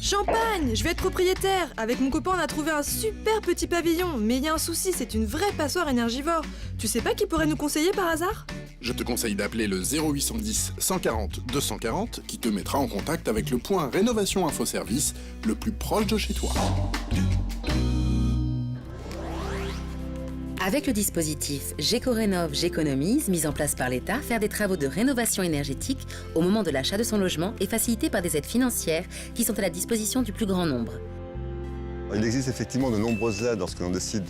Champagne, je vais être propriétaire. Avec mon copain, on a trouvé un super petit pavillon. Mais il y a un souci, c'est une vraie passoire énergivore. Tu sais pas qui pourrait nous conseiller par hasard? Je te conseille d'appeler le 0810 140 240 qui te mettra en contact avec le point Rénovation Info Service le plus proche de chez toi. Avec le dispositif Gécorénov, j'économise, mis en place par l'État, faire des travaux de rénovation énergétique au moment de l'achat de son logement est facilité par des aides financières qui sont à la disposition du plus grand nombre. Il existe effectivement de nombreuses aides lorsque l'on décide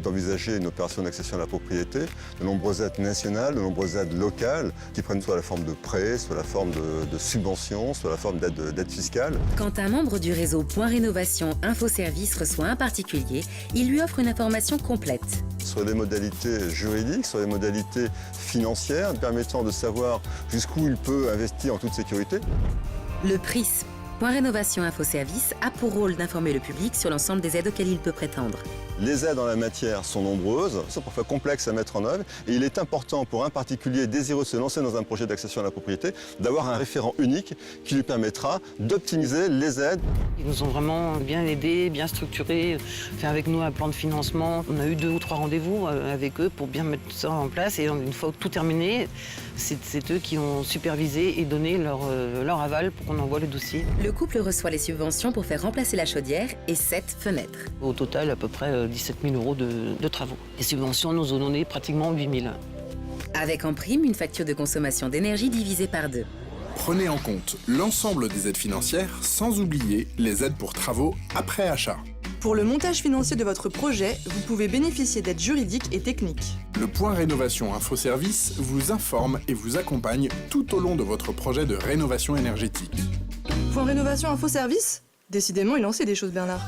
d'envisager une opération d'accession à la propriété, de nombreuses aides nationales, de nombreuses aides locales qui prennent soit la forme de prêts, soit la forme de subventions, soit la forme d'aide fiscale. Quand un membre du réseau Point Rénovation Info Service reçoit un particulier, il lui offre une information complète. Sur les modalités juridiques, sur les modalités financières, permettant de savoir jusqu'où il peut investir en toute sécurité. Le PRISM, Point Rénovation Info Service, a pour rôle d'informer le public sur l'ensemble des aides auxquelles il peut prétendre. Les aides en la matière sont nombreuses, sont parfois complexes à mettre en œuvre et il est important pour un particulier désireux de se lancer dans un projet d'accession à la propriété d'avoir un référent unique qui lui permettra d'optimiser les aides. Ils nous ont vraiment bien aidés, bien structurés, fait avec nous un plan de financement. On a eu 2 ou 3 rendez-vous avec eux pour bien mettre ça en place et une fois tout terminé, c'est eux qui ont supervisé et donné leur aval pour qu'on envoie le dossier. Le couple reçoit les subventions pour faire remplacer la chaudière et 7 fenêtres. Au total, à peu près 17 000 € de travaux. Les subventions nous ont donné pratiquement 8 000. Avec en prime une facture de consommation d'énergie divisée par 2. Prenez en compte l'ensemble des aides financières sans oublier les aides pour travaux après achat. Pour le montage financier de votre projet, vous pouvez bénéficier d'aides juridiques et techniques. Le point Rénovation Info Service vous informe et vous accompagne tout au long de votre projet de rénovation énergétique. Point Rénovation Info Service? Décidément, il en sait des choses, Bernard.